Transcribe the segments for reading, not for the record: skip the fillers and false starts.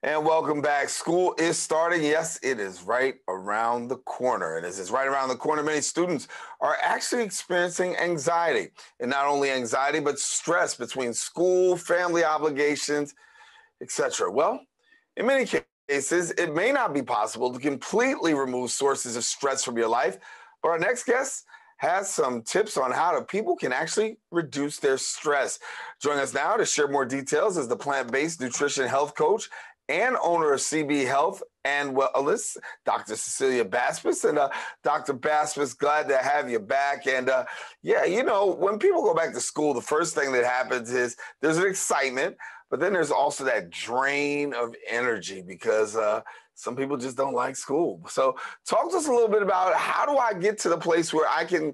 And welcome back. School is starting. Yes, it is right around the corner. And as it's right around the corner, many students are actually experiencing anxiety. And not only anxiety, but stress between school, family obligations, etc. Well, in many cases, it may not be possible to completely remove sources of stress from your life. But our next guest has some tips on how people can actually reduce their stress. Joining us now to share more details is the plant-based nutrition health coach and owner of CB Health and Wellness, Dr. Cecilia Basbus. And Dr. Basbus, glad to have you back. And when people go back to school, the first thing that happens is there's an excitement, but then there's also that drain of energy because some people just don't like school. So talk to us a little bit about how do I get to the place where I can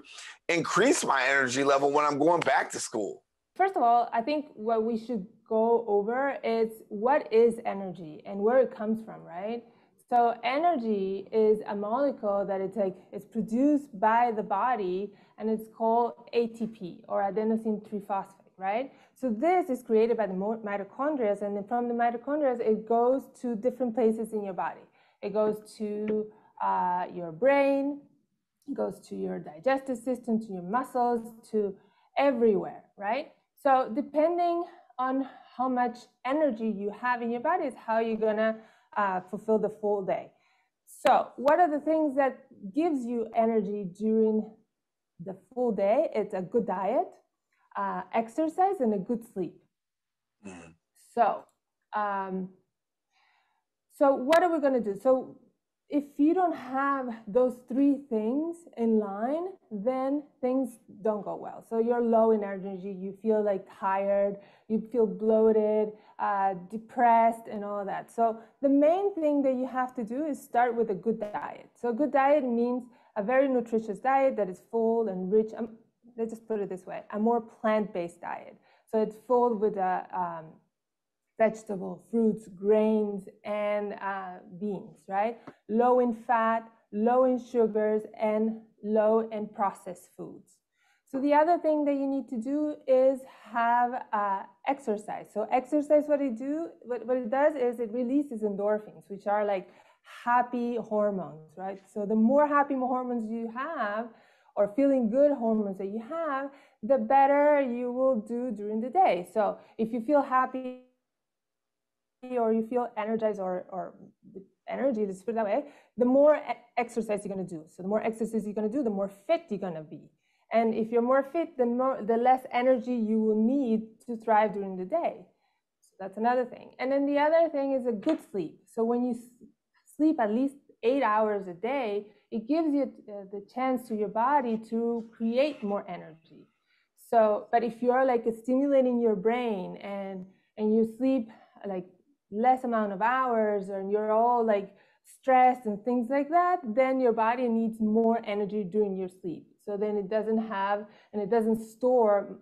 increase my energy level when I'm going back to school? First of all, I think what we should go over is what is energy and where it comes from, right? So energy is a molecule that it's produced by the body, and it's called ATP, or adenosine triphosphate, right? So this is created by the mitochondria, and then from the mitochondria, it goes to different places in your body. It goes to your brain, it goes to your digestive system, to your muscles, to everywhere, right? So depending on how much energy you have in your body is how you're gonna fulfill the full day. So what are the things that gives you energy during the full day? It's a good diet, exercise, and a good sleep. Mm. So what are we gonna do? So if you don't have those three things in line, then things don't go well. So you're low in energy, you feel like tired, you feel bloated, depressed, and all that. So the main thing that you have to do is start with a good diet. So a good diet means a very nutritious diet that is full and rich. Let's just put it this way, a more plant-based diet. So it's full with vegetable, fruits, grains, and beans, right? Low in fat, low in sugars, and low in processed foods. So the other thing that you need to do is have exercise. So exercise, what it does is it releases endorphins, which are like happy hormones, right? So the more happy hormones you have, or feeling good hormones that you have, the better you will do during the day. So if you feel happy, or you feel energized or energy, let's put it that way, the more exercise you're going to do. So the more exercise you're going to do, the more fit you're going to be. And if you're more fit, the less energy you will need to thrive during the day. So that's another thing. And then the other thing is a good sleep. So when you sleep at least 8 hours a day, it gives you the chance to your body to create more energy. So, but if you're like stimulating your brain and you sleep like less amount of hours, and you're all like stressed and things like that, then your body needs more energy during your sleep. So then it doesn't store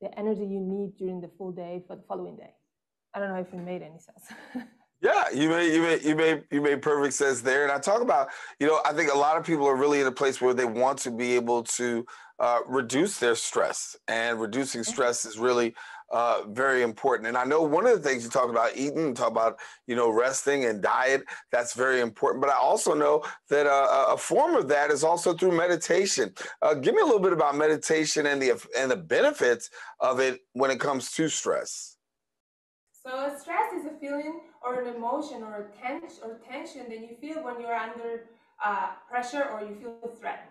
the energy you need during the full day for the following day. I don't know if it made any sense. Yeah, you made perfect sense there. And I talk about, I think a lot of people are really in a place where they want to be able to reduce their stress, and reducing stress is really very important. And I know one of the things you talk about eating, talk about, resting and diet, that's very important. But I also know that a form of that is also through meditation. Give me a little bit about meditation and the benefits of it when it comes to stress. So stress is a feeling or an emotion or a tension that you feel when you're under pressure or you feel threatened.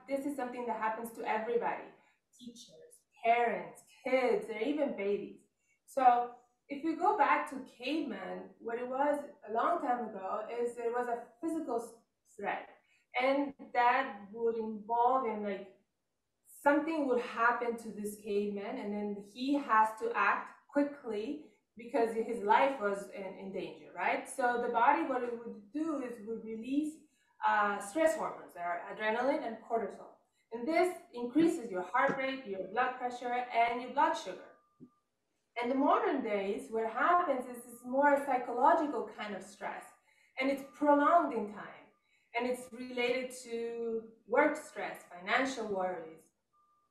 This is something that happens to everybody: teachers, parents, kids, or even babies. So if we go back to caveman, what it was a long time ago is there was a physical threat, and that would involve in like something would happen to this caveman, and then he has to act quickly because his life was in danger, right? So the body, what it would do is would release stress hormones, that are adrenaline and cortisol. And this increases your heart rate, your blood pressure, and your blood sugar. And the modern days, what happens is it's more a psychological kind of stress, and it's prolonged in time. And it's related to work stress, financial worries,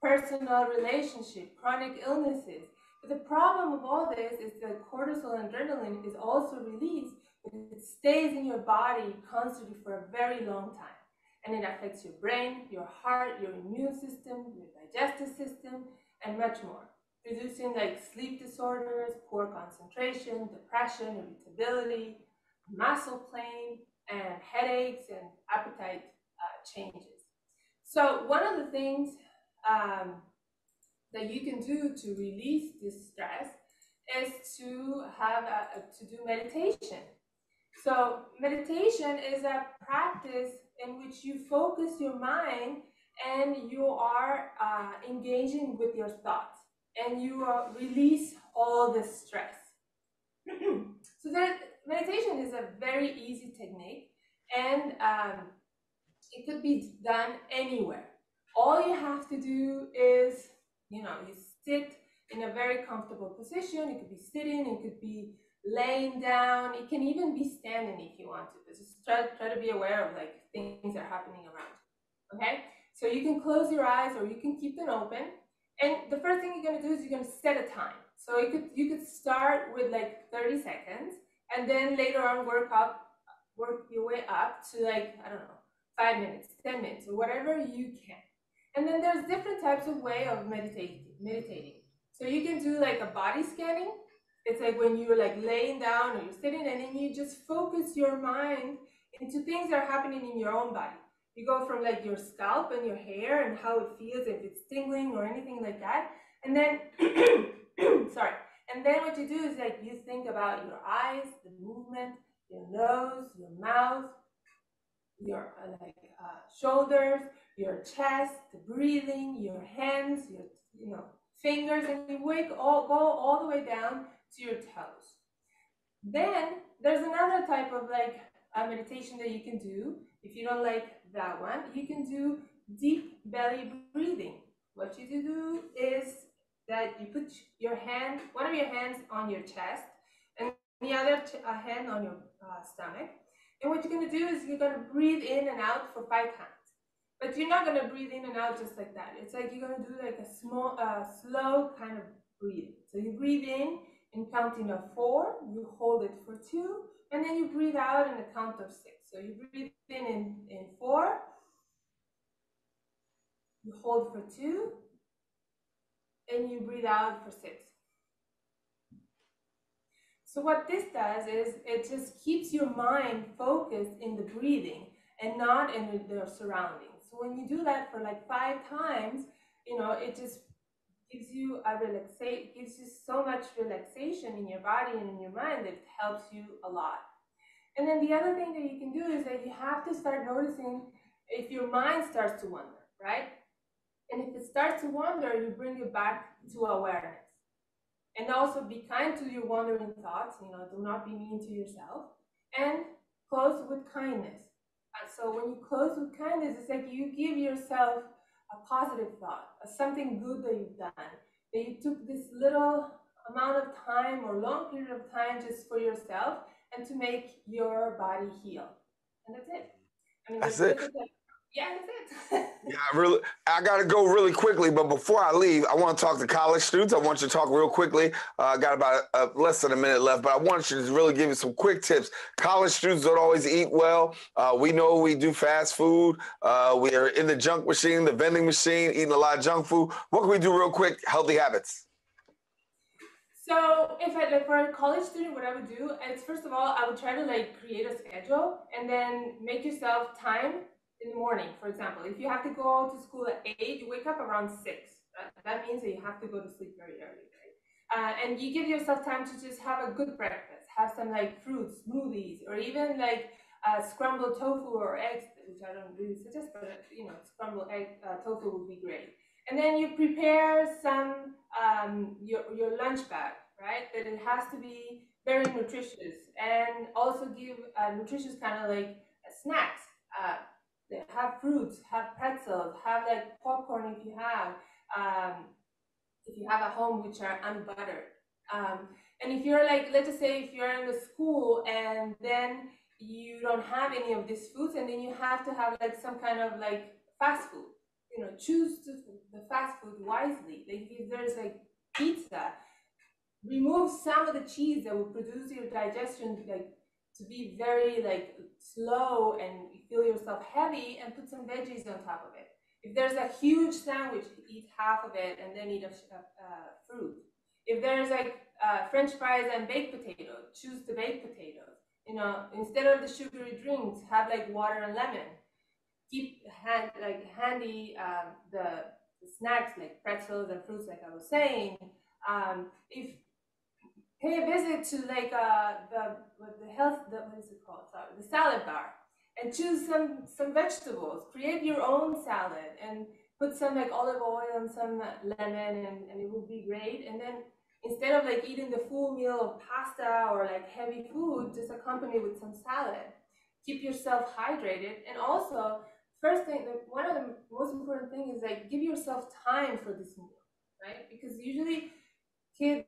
personal relationship, chronic illnesses, But the problem with all this is that cortisol and adrenaline is also released, but it stays in your body constantly for a very long time. And it affects your brain, your heart, your immune system, your digestive system, and much more, producing like sleep disorders, poor concentration, depression, irritability, muscle pain, and headaches and appetite changes. So one of the things that you can do to release this stress is to do meditation. So meditation is a practice in which you focus your mind and you are engaging with your thoughts, and you release all the stress. So that meditation is a very easy technique, and it could be done anywhere. All you have to do is, you sit in a very comfortable position. It could be sitting, it could be laying down, it can even be standing if you want to. But just try to be aware of like things that are happening around you. Okay? So you can close your eyes or you can keep them open. And the first thing you're gonna do is you're gonna set a time. So you could start with like 30 seconds and then later on work your way up to like, I don't know, 5 minutes, 10 minutes, or whatever you can. And then there's different types of way of meditating. So you can do like a body scanning. It's like when you're like laying down or you're sitting and then you just focus your mind into things that are happening in your own body. You go from like your scalp and your hair and how it feels, if it's tingling or anything like that. And then, sorry. And then what you do is like you think about your eyes, the movement, your nose, your mouth, your shoulders, your chest, the breathing, your hands, your fingers, and you go all the way down to your toes. Then there's another type of like meditation that you can do. If you don't like that one, you can do deep belly breathing. What you do is that you put one of your hands on your chest, and the other hand on your stomach. And what you're going to do is you're going to breathe in and out for 5 times. But you're not going to breathe in and out just like that. It's like you're going to do like a slow kind of breathing. So you breathe in counting of 4, you hold it for 2, and then you breathe out in a count of 6. So you breathe in 4, you hold for 2, and you breathe out for 6. So what this does is it just keeps your mind focused in the breathing and not in the surroundings. So when you do that for like 5 times, it just gives you so much relaxation in your body and in your mind that it helps you a lot. And then the other thing that you can do is that you have to start noticing if your mind starts to wander, right? And if it starts to wander, you bring it back to awareness. And also be kind to your wandering thoughts, do not be mean to yourself. And close with kindness. So when you close with kindness, it's like you give yourself a positive thought, something good that you've done, that you took this little amount of time or long period of time just for yourself and to make your body heal. And that's it. I mean, That's it. Yeah, that's it. Yeah, I got to go really quickly, but before I leave, I want to talk to college students. I want you to talk real quickly. I got about less than a minute left, but I want you to really give you some quick tips. College students don't always eat well. We know we do fast food. We are in the junk machine, the vending machine, eating a lot of junk food. What can we do real quick? Healthy habits. So for a college student, what I would do is, first of all, I would try to like create a schedule and then make yourself time in the morning. For example, if you have to go to school at 8, you wake up around 6. That means that you have to go to sleep very early, right? And you give yourself time to just have a good breakfast, have some like fruits, smoothies, or even like scrambled tofu or eggs, which I don't really suggest, but scrambled egg tofu would be great. And then you prepare some your lunch bag, right? That it has to be very nutritious, and also give nutritious kind of like snacks. Have fruits, have pretzels, have like popcorn if you have at home, which are unbuttered. And if you're like, let's just say if you're in the school and then you don't have any of these foods, and then you have to have like some kind of like fast food, choose the fast food wisely. Like if there's like pizza, remove some of the cheese that will produce your digestion like to be very like slow and you feel yourself heavy, and put some veggies on top of it. If there's a huge sandwich, eat half of it and then eat a fruit. If there's like French fries and baked potato, choose the baked potatoes. You know, instead of the sugary drinks, have like water and lemon. Keep handy the snacks like pretzels and fruits, like I was saying. If pay a visit to like the health, what is it called? Sorry, the salad bar, and choose some vegetables. Create your own salad and put some like olive oil and some lemon, and it will be great. And then instead of like eating the full meal of pasta or like heavy food, just accompany with some salad. Keep yourself hydrated, and also first thing, one of the most important thing is like give yourself time for this meal, right? Because usually kids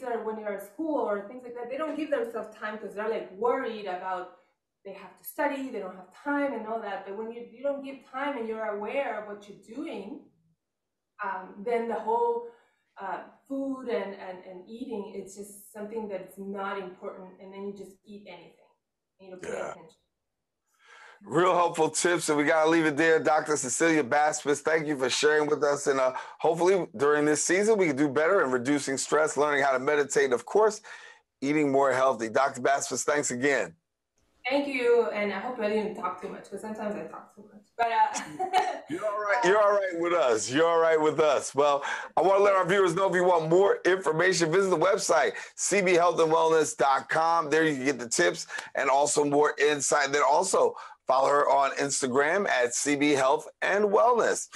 or when you're at school or things like that, they don't give themselves time because they're like worried about they have to study, they don't have time and all that. But when you don't give time and you're aware of what you're doing, then the whole food and eating, it's just something that's not important, and then you just eat anything and you don't pay attention. Real helpful tips, and we got to leave it there. Dr. Cecilia Basbus, thank you for sharing with us. And hopefully during this season, we can do better in reducing stress, learning how to meditate, and of course, eating more healthy. Dr. Basbus, thanks again. Thank you, and I hope I didn't talk too much, because sometimes I talk too much. But you're all right. You're all right with us. You're all right with us. Well, I want to let our viewers know if you want more information, visit the website, cbhealthandwellness.com. There you can get the tips and also more insight. Then also follow her on Instagram at CB Health and Wellness.